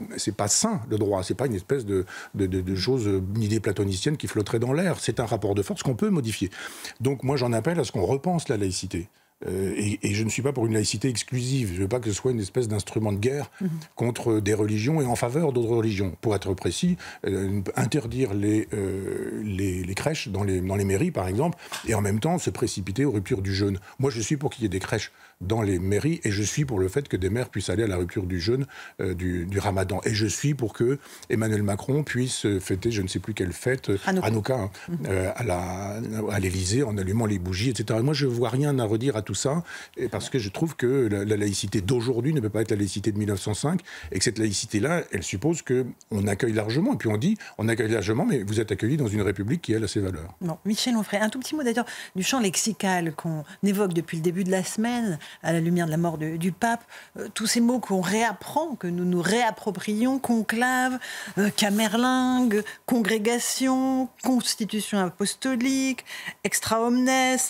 B: sain, le droit. C'est pas une espèce de chose, une idée platonicienne qui flotterait dans l'air. C'est un rapport de force qu'on peut modifier. Donc moi, j'en appelle à ce qu'on repense la laïcité. Et je ne suis pas pour une laïcité exclusive. Je ne veux pas que ce soit une espèce d'instrument de guerre contre des religions et en faveur d'autres religions. Pour être précis, interdire les crèches dans les mairies, par exemple, et en même temps se précipiter aux ruptures du jeûne. Moi, je suis pour qu'il y ait des crèches dans les mairies et je suis pour le fait que des mères puissent aller à la rupture du jeûne du Ramadan. Et je suis pour que Emmanuel Macron puisse fêter, je ne sais plus quelle fête, Hanouka, à l'Élysée, en allumant les bougies, etc. Et moi, je ne vois rien à redire à tout ça, et parce que je trouve que la laïcité d'aujourd'hui ne peut pas être la laïcité de 1905, et que cette laïcité-là, elle suppose qu'on accueille largement. Et puis on dit, on accueille largement, mais vous êtes accueillis dans une république qui, elle, a ses valeurs.
A: Bon, Michel Onfray, un tout petit mot d'ailleurs du champ lexical qu'on évoque depuis le début de la semaine, à la lumière de la mort du pape, tous ces mots qu'on réapprend, que nous nous réapproprions, conclave, camerlingue, congrégation, constitution apostolique, extra omnes,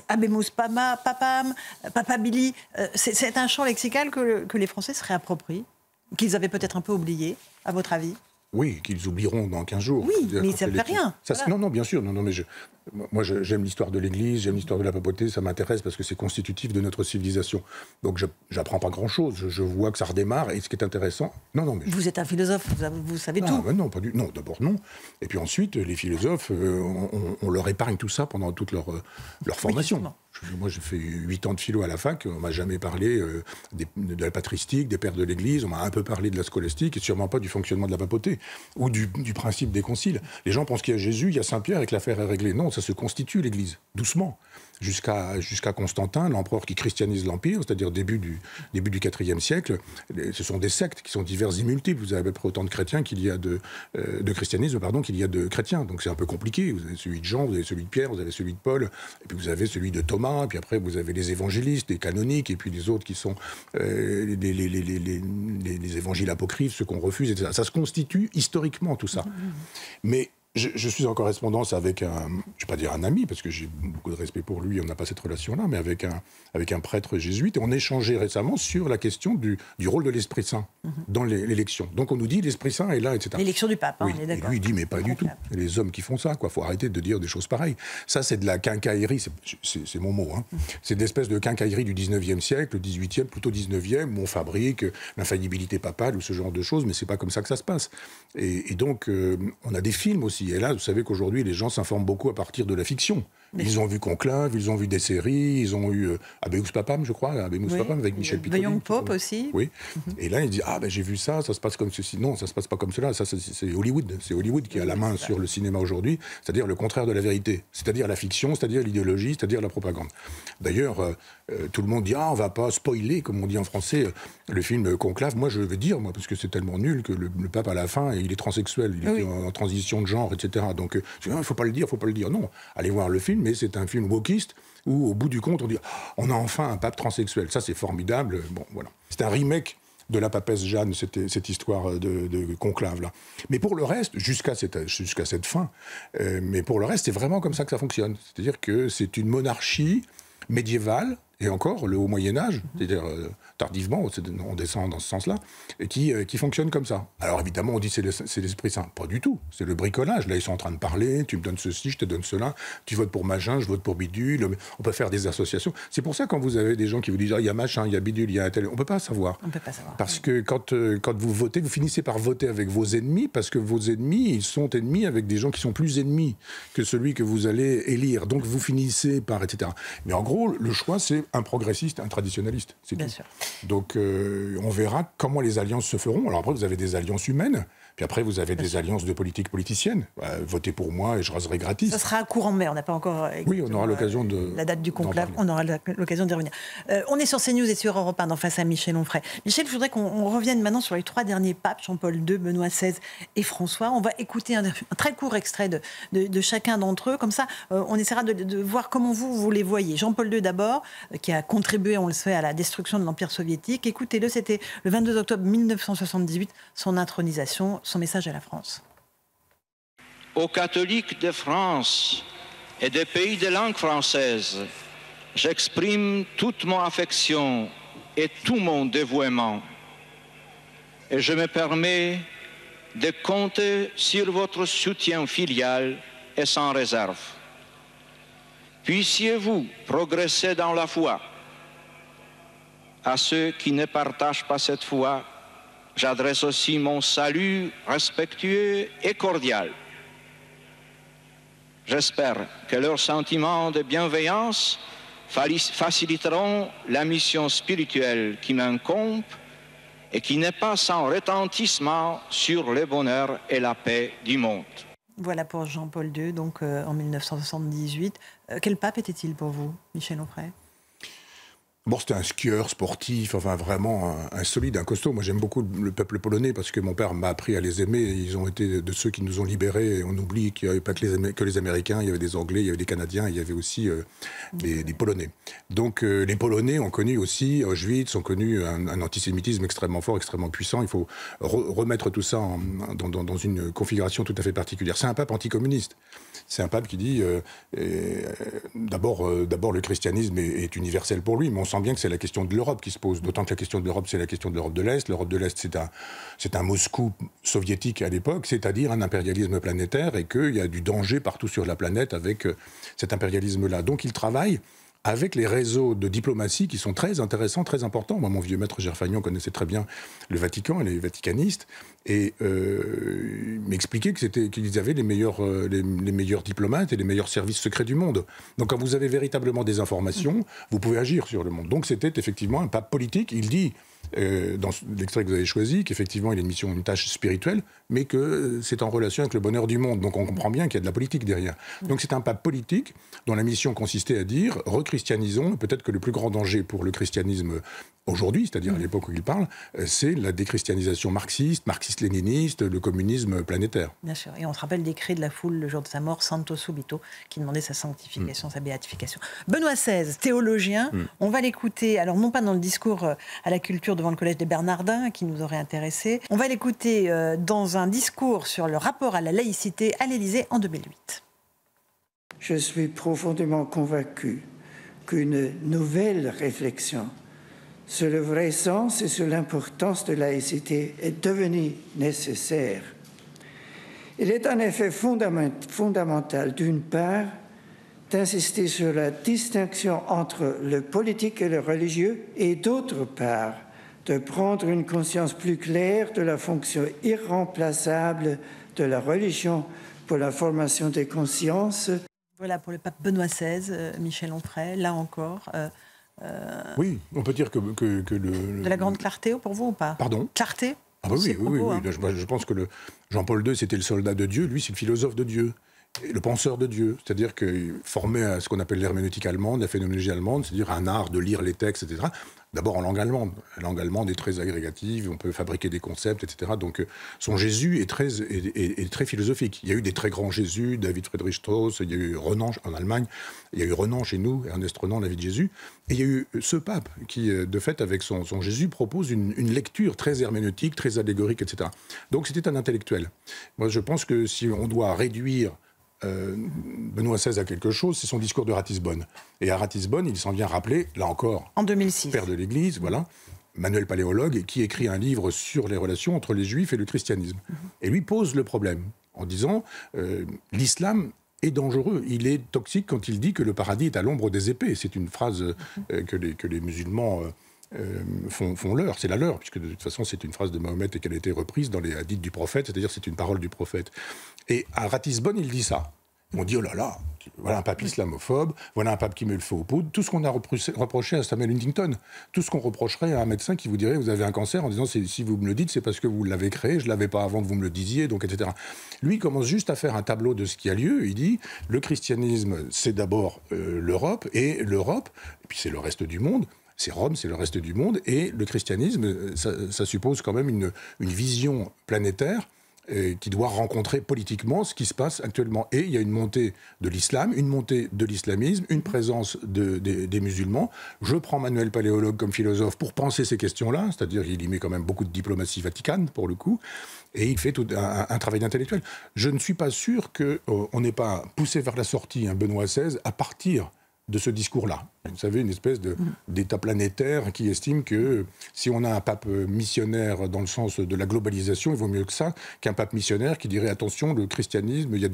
A: habemus papam, papabili. C'est un champ lexical que les Français se réapproprient, qu'ils avaient peut-être un peu oublié, à votre avis?
B: Oui, qu'ils oublieront dans 15 jours.
A: Oui, mais ça ne fait rien.
B: Ça, voilà. Non, bien sûr. Non, mais moi, j'aime l'histoire de l'Église, j'aime l'histoire de la papauté, ça m'intéresse parce que c'est constitutif de notre civilisation. Donc, j'apprends pas grand-chose. Je vois que ça redémarre. Et ce qui est intéressant... Non, mais...
A: Vous êtes un philosophe, vous savez tout.
B: Non, pas du... Non, d'abord, non. Et puis ensuite, les philosophes, on leur épargne tout ça pendant toute leur formation. Oui, moi, j'ai fait 8 ans de philo à la fac. On m'a jamais parlé de la patristique, des pères de l'Église. On m'a un peu parlé de la scolastique et sûrement pas du fonctionnement de la papauté ou du principe des conciles. Les gens pensent qu'il y a Jésus, il y a Saint-Pierre et que l'affaire est réglée. Non, ça se constitue, l'Église, doucement. Jusqu'à Constantin, l'empereur qui christianise l'Empire, c'est-à-dire début du IVe siècle. Ce sont des sectes qui sont diverses et multiples. Vous avez à peu près autant de chrétiens qu'il y a de christianisme, qu'il y a de chrétiens. Donc c'est un peu compliqué. Vous avez celui de Jean, vous avez celui de Pierre, vous avez celui de Paul, et puis vous avez celui de Thomas, et puis après vous avez les évangélistes, les canoniques, et puis les autres qui sont les évangiles apocryphes, ceux qu'on refuse, etc. Ça se constitue historiquement, tout ça. Mais je suis en correspondance avec je ne vais pas dire un ami, parce que j'ai beaucoup de respect pour lui, on n'a pas cette relation-là, mais avec un prêtre jésuite, et on échangeait récemment sur la question du rôle de l'Esprit Saint dans l'élection. Donc on nous dit l'Esprit Saint est là, etc.
A: L'élection du pape,
B: oui.
A: On est d'accord.
B: Et lui, il dit, mais pas du tout. Et les hommes qui font ça, quoi. Faut arrêter de dire des choses pareilles. Ça, c'est de la quincaillerie, c'est mon mot, hein. C'est des espèces de quincaillerie du 19e siècle, le 18e, plutôt 19e, où on fabrique l'infaillibilité papale ou ce genre de choses, mais c'est pas comme ça que ça se passe. Et donc, on a des films aussi. Et là, vous savez qu'aujourd'hui, les gens s'informent beaucoup à partir de la fiction. Ils ont vu Conclave, ils ont vu des séries, ils ont eu Habemus Papam, je crois, Habemus Papam avec Michel Piccoli.
A: The Young Pope aussi.
B: Oui. Et là, il dit, j'ai vu ça se passe comme ceci. Non, ça se passe pas comme cela. Ça, c'est Hollywood. C'est Hollywood qui a la main sur le cinéma aujourd'hui, c'est-à-dire le contraire de la vérité. C'est-à-dire la fiction, c'est-à-dire l'idéologie, c'est-à-dire la propagande. D'ailleurs, tout le monde dit, on va pas spoiler, comme on dit en français, le film Conclave. Moi, je veux dire, parce que c'est tellement nul que le pape, à la fin, il est transsexuel, il est en transition de genre, etc. Donc, il faut pas le dire. Non, allez voir le film, mais c'est un film wokiste où, au bout du compte, on dit on a enfin un pape transsexuel. Ça, c'est formidable. Bon, voilà. C'est un remake de la papesse Jeanne, cette histoire de conclave là. Mais pour le reste, jusqu'à cette fin, mais pour le reste, c'est vraiment comme ça que ça fonctionne. C'est-à-dire que c'est une monarchie médiévale, et encore le haut Moyen-Âge, c'est-à-dire tardivement, on descend dans ce sens-là, et qui fonctionne comme ça. Alors évidemment, on dit c'est l'Esprit Saint. Pas du tout. C'est le bricolage. Là, ils sont en train de parler, tu me donnes ceci, je te donne cela, tu votes pour machin, je vote pour bidule, on peut faire des associations. C'est pour ça, quand vous avez des gens qui vous disent il y a machin, il y a bidule, il y a un tel... On peut pas savoir.
A: On peut pas savoir.
B: Parce que quand vous votez, vous finissez par voter avec vos ennemis, parce que vos ennemis, ils sont ennemis avec des gens qui sont plus ennemis que celui que vous allez élire. Donc vous finissez par... etc. Mais en gros, le choix, c'est un progressiste, un traditionnaliste. C'est
A: Bien
B: tout.
A: sûr.
B: Donc on verra comment les alliances se feront. Alors après, vous avez des alliances humaines, puis après, vous avez des alliances de politique politicienne. Votez pour moi et je raserai gratis.
A: Ça sera courant mai, on n'a pas encore...
B: Oui, on aura l'occasion de...
A: La date du conclave, on aura l'occasion d'y revenir. On est sur CNews et sur Europe 1, en face à Michel Onfray. Michel, je voudrais qu'on revienne maintenant sur les 3 derniers papes, Jean-Paul II, Benoît XVI et François. On va écouter un très court extrait de chacun d'entre eux. Comme ça, on essaiera de voir comment vous les voyez. Jean-Paul II d'abord, qui a contribué, on le sait, à la destruction de l'Empire soviétique. Écoutez-le, c'était le 22 octobre 1978, son intronisation, son message à la France.
E: Aux catholiques de France et des pays de langue française, j'exprime toute mon affection et tout mon dévouement. Et je me permets de compter sur votre soutien filial et sans réserve. Puissiez-vous progresser dans la foi. À ceux qui ne partagent pas cette foi, j'adresse aussi mon salut respectueux et cordial. J'espère que leurs sentiments de bienveillance faciliteront la mission spirituelle qui m'incombe et qui n'est pas sans retentissement sur le bonheur et la paix du monde.
A: Voilà pour Jean-Paul II, donc en 1978. Quel pape était-il pour vous, Michel Onfray ?
B: Bon, c'était un skieur sportif, enfin vraiment un solide, un costaud. Moi, j'aime beaucoup le peuple polonais parce que mon père m'a appris à les aimer. Ils ont été de ceux qui nous ont libérés. Et on oublie qu'il n'y avait pas que les Américains, il y avait des Anglais, il y avait des Canadiens, il y avait aussi des Polonais. Donc les Polonais ont connu aussi, Auschwitz, ont connu un antisémitisme extrêmement fort, extrêmement puissant. Il faut remettre tout ça dans une configuration tout à fait particulière. C'est un pape anticommuniste. C'est un pape qui dit, d'abord le christianisme est universel pour lui, mais on sent bien que c'est la question de l'Europe qui se pose. D'autant que la question de l'Europe, c'est la question de l'Europe de l'Est. L'Europe de l'Est, c'est un Moscou soviétique à l'époque, c'est-à-dire un impérialisme planétaire, et qu'il y a du danger partout sur la planète avec cet impérialisme-là. Donc il travaille avec les réseaux de diplomatie qui sont très intéressants, très importants. Moi, mon vieux maître Gerfagnon connaissait très bien le Vatican et les vaticanistes, et il m'expliquait qu'ils avaient les meilleurs diplomates et les meilleurs services secrets du monde. Donc quand vous avez véritablement des informations, vous pouvez agir sur le monde. Donc c'était effectivement un pape politique. Il dit, dans l'extrait que vous avez choisi, qu'effectivement il a une tâche spirituelle, mais que c'est en relation avec le bonheur du monde. Donc on comprend bien qu'il y a de la politique derrière. Donc c'est un pape politique dont la mission consistait à dire « rechristianisons ». Peut-être que le plus grand danger pour le christianisme aujourd'hui, c'est-à-dire à l'époque où il parle, c'est la déchristianisation marxiste-léniniste, le communisme planétaire.
A: Bien sûr. Et on se rappelle des cris de la foule le jour de sa mort, Santo Subito, qui demandait sa sanctification, sa béatification. Benoît XVI, théologien, on va l'écouter, alors non pas dans le discours à la culture devant le Collège des Bernardins, qui nous aurait intéressés, on va l'écouter dans un discours sur le rapport à la laïcité à l'Élysée en 2008.
F: Je suis profondément convaincu qu'une nouvelle réflexion sur le vrai sens et sur l'importance de la laïcité est devenue nécessaire. Il est en effet fondamental, d'une part, d'insister sur la distinction entre le politique et le religieux, et d'autre part, de prendre une conscience plus claire de la fonction irremplaçable de la religion pour la formation des consciences.
A: Voilà pour le pape Benoît XVI, Michel Onfray, là encore.
B: Oui, on peut dire que
A: de la grande clarté pour vous ou pas?
B: Pardon?
A: Clarté?
B: Ah bah oui. Hein. Je pense que Jean-Paul II, c'était le soldat de Dieu, lui, c'est le philosophe de Dieu. Le penseur de Dieu, c'est-à-dire qu'il formait à ce qu'on appelle l'herméneutique allemande, la phénoménologie allemande, c'est-à-dire un art de lire les textes, etc. D'abord en langue allemande. La langue allemande est très agrégative, on peut fabriquer des concepts, etc. Donc son Jésus est très philosophique. Il y a eu des très grands Jésus, David Friedrich Strauss, il y a eu Renan en Allemagne, il y a eu Renan chez nous, Ernest Renan, La vie de Jésus. Et il y a eu ce pape qui, de fait, avec son Jésus, propose une lecture très herméneutique, très allégorique, etc. Donc c'était un intellectuel. Moi, je pense que si on doit réduire Benoît XVI a quelque chose, c'est son discours de Ratisbonne. Et à Ratisbonne, il s'en vient rappeler, là encore,
A: en 2006,
B: père de l'Église, voilà, Manuel Paléologue, qui écrit un livre sur les relations entre les Juifs et le christianisme. Et lui pose le problème en disant l'islam est dangereux, il est toxique quand il dit que le paradis est à l'ombre des épées. C'est une phrase que les musulmans font leur, c'est la leur, puisque de toute façon c'est une phrase de Mahomet et qu'elle a été reprise dans les hadiths du prophète, c'est-à-dire c'est une parole du prophète. Et à Ratisbonne, il dit ça. On dit, oh là là, voilà un pape islamophobe, voilà un pape qui met le feu aux poudres, tout ce qu'on a reproché à Samuel Huntington, tout ce qu'on reprocherait à un médecin qui vous dirait, vous avez un cancer, en disant, si vous me le dites, c'est parce que vous l'avez créé, je ne l'avais pas avant que vous me le disiez, donc etc. Lui, il commence juste à faire un tableau de ce qui a lieu, il dit, le christianisme, c'est d'abord l'Europe, et puis c'est le reste du monde, c'est Rome, c'est le reste du monde, et le christianisme, ça suppose quand même une vision planétaire qui doit rencontrer politiquement ce qui se passe actuellement. Et il y a une montée de l'islam, une montée de l'islamisme, une présence des musulmans. Je prends Manuel Paléologue comme philosophe pour penser ces questions-là, c'est-à-dire qu'il y met quand même beaucoup de diplomatie vaticane, pour le coup, et il fait tout un travail intellectuel. Je ne suis pas sûr qu'on n'ait pas poussé vers la sortie un Benoît XVI à partir de ce discours-là. Vous savez, une espèce d'état planétaire qui estime que si on a un pape missionnaire dans le sens de la globalisation, il vaut mieux que ça qu'un pape missionnaire qui dirait attention, le christianisme, il y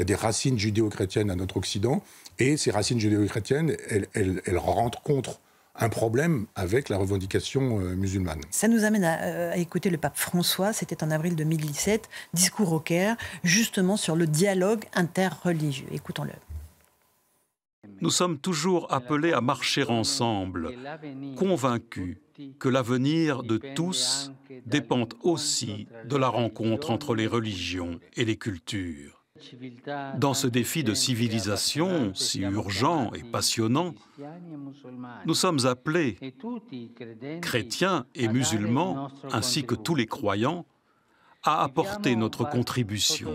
B: a des racines judéo-chrétiennes à notre Occident, et ces racines judéo-chrétiennes, elles rentrent contre un problème avec la revendication musulmane.
A: Ça nous amène à écouter le pape François, c'était en avril 2017, discours au Caire, justement sur le dialogue interreligieux. Écoutons-le.
G: Nous sommes toujours appelés à marcher ensemble, convaincus que l'avenir de tous dépend aussi de la rencontre entre les religions et les cultures. Dans ce défi de civilisation si urgent et passionnant, nous sommes appelés, chrétiens et musulmans, ainsi que tous les croyants, à apporter notre contribution.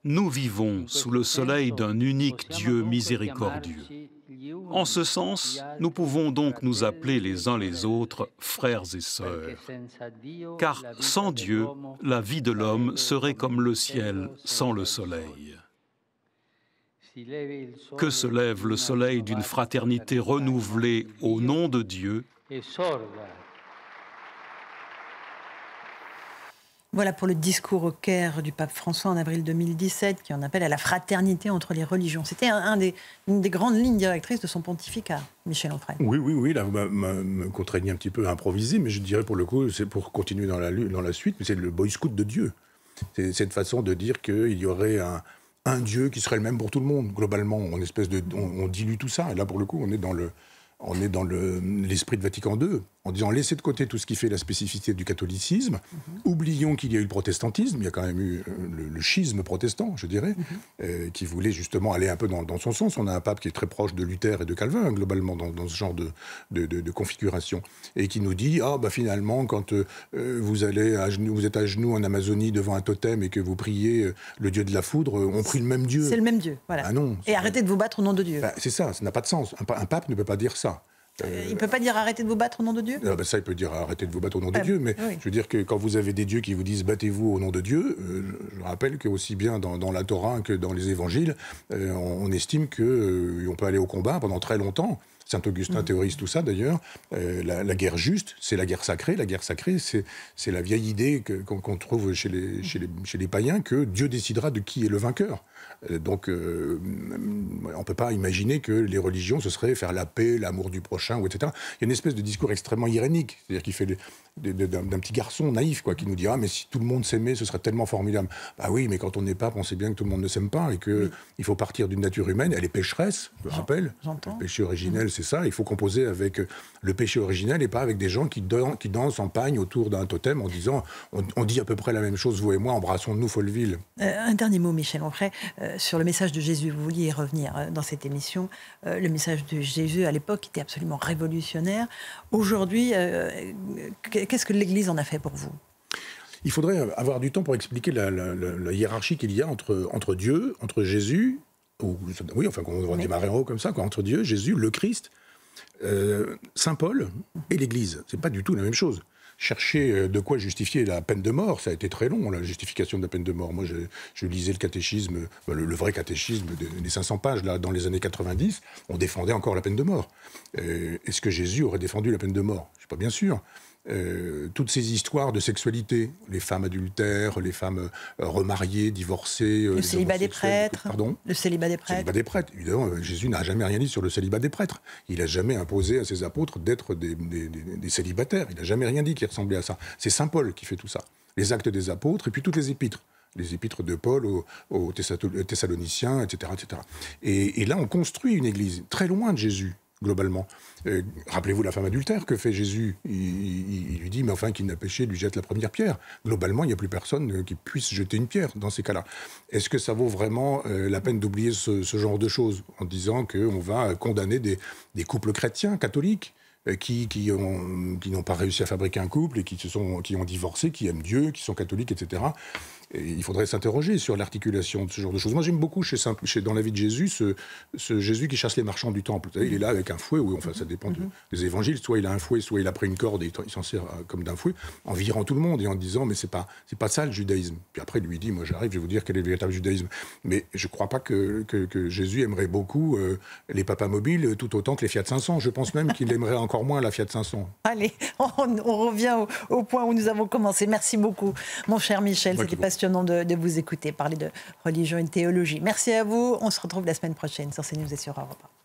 G: Nous vivons sous le soleil d'un unique Dieu miséricordieux. En ce sens, nous pouvons donc nous appeler les uns les autres frères et sœurs. Car sans Dieu, la vie de l'homme serait comme le ciel sans le soleil. Que se lève le soleil d'une fraternité renouvelée au nom de Dieu.
A: Voilà pour le discours au Caire du pape François en avril 2017, qui en appelle à la fraternité entre les religions. C'était une des grandes lignes directrices de son pontificat, Michel Onfray.
B: Oui, là, vous me contraignez un petit peu à improviser, mais je dirais pour le coup, c'est pour continuer dans la suite, mais c'est le boy scout de Dieu. C'est cette façon de dire qu'il y aurait un Dieu qui serait le même pour tout le monde, globalement. On dilue tout ça, et là, pour le coup, on est dans l'esprit de Vatican II, en disant laissez de côté tout ce qui fait la spécificité du catholicisme, oublions qu'il y a eu le protestantisme, il y a quand même eu le schisme protestant, je dirais, qui voulait justement aller un peu dans son sens. On a un pape qui est très proche de Luther et de Calvin, globalement, dans ce genre de configuration, et qui nous dit finalement, quand vous êtes à genoux en Amazonie devant un totem et que vous priez le dieu de la foudre, on prie le même Dieu.
A: C'est le même Dieu, voilà.
B: Ah non,
A: et arrêtez de vous battre au nom de Dieu.
B: C'est ça n'a pas de sens. Un pape ne peut pas dire ça.
A: Il ne peut pas dire arrêtez de vous battre au nom de Dieu ?
B: Ça, il peut dire arrêtez de vous battre au nom de Dieu, mais oui. Je veux dire que quand vous avez des dieux qui vous disent battez-vous au nom de Dieu, je rappelle que aussi bien dans la Torah que dans les évangiles, on estime qu'on peut aller au combat pendant très longtemps. Saint Augustin théorise tout ça d'ailleurs. La guerre juste, c'est la guerre sacrée. La guerre sacrée, c'est la vieille idée qu'on trouve chez les païens que Dieu décidera de qui est le vainqueur. Donc, on ne peut pas imaginer que les religions, ce serait faire la paix, l'amour du prochain, etc. Il y a une espèce de discours extrêmement irénique, c'est-à-dire qu'il fait d'un petit garçon naïf, qui nous dit « Ah, mais si tout le monde s'aimait, ce serait tellement formidable. » Bah oui, mais quand on est pape, on sait bien que tout le monde ne s'aime pas et qu'il faut partir d'une nature humaine. Elle est pécheresse, je rappelle.
A: J'entends.
B: Le péché originel, c'est ça. Il faut composer avec le péché originel et pas avec des gens qui dansent en pagne autour d'un totem en disant on dit à peu près la même chose, vous et moi, embrassons-nous, Folleville.
A: Un dernier mot, Michel Onfray, sur le message de Jésus. Vous vouliez y revenir dans cette émission. Le message de Jésus, à l'époque, était absolument révolutionnaire. Aujourd'hui, qu'est-ce que l'Église en a fait pour vous ?
B: Il faudrait avoir du temps pour expliquer la hiérarchie qu'il y a entre Dieu, entre Jésus, qu'on va démarrer en haut comme ça, entre Dieu, Jésus, le Christ, Saint Paul et l'Église. C'est pas du tout la même chose. Chercher de quoi justifier la peine de mort, ça a été très long, la justification de la peine de mort. Moi, je lisais le catéchisme, le vrai catéchisme des 500 pages, là, dans les années 90, on défendait encore la peine de mort. Est-ce que Jésus aurait défendu la peine de mort ? Je ne suis pas bien sûr. Toutes ces histoires de sexualité, les femmes adultères, les femmes remariées, divorcées...
A: Le célibat des prêtres.
B: Pardon ?
A: Le célibat des prêtres.
B: Le célibat des prêtres. Évidemment, Jésus n'a jamais rien dit sur le célibat des prêtres. Il n'a jamais imposé à ses apôtres d'être des célibataires. Il n'a jamais rien dit qui ressemblait à ça. C'est Saint Paul qui fait tout ça. Les actes des apôtres et puis toutes les épîtres. Les épîtres de Paul aux Thessaloniciens, etc. etc. Et là, on construit une église très loin de Jésus. Globalement. Rappelez-vous la femme adultère, que fait Jésus ? Il lui dit, mais enfin, qu'il n'a péché, lui jette la première pierre. Globalement, il n'y a plus personne qui puisse jeter une pierre dans ces cas-là. Est-ce que ça vaut vraiment la peine d'oublier ce genre de choses, en disant qu'on va condamner des couples chrétiens, catholiques, qui n'ont pas réussi à fabriquer un couple et qui ont divorcé, qui aiment Dieu, qui sont catholiques, etc. Et il faudrait s'interroger sur l'articulation de ce genre de choses. Moi, j'aime beaucoup dans la vie de Jésus ce Jésus qui chasse les marchands du temple. Vous savez, il est là avec un fouet, ça dépend des évangiles. Soit il a un fouet, soit il a pris une corde et il s'en sert comme d'un fouet, en virant tout le monde et en disant mais c'est pas ça le judaïsme. Puis après, il lui dit moi j'arrive, je vais vous dire quel est le véritable judaïsme. Mais je crois pas que Jésus aimerait beaucoup les papas mobiles tout autant que les Fiat 500. Je pense même qu'il aimerait encore moins la Fiat 500.
A: Allez, on revient au point où nous avons commencé. Merci beaucoup, mon cher Michel. C'était passionnant de vous écouter parler de religion et de théologie. Merci à vous. On se retrouve la semaine prochaine sur CNews et sur Europe 1.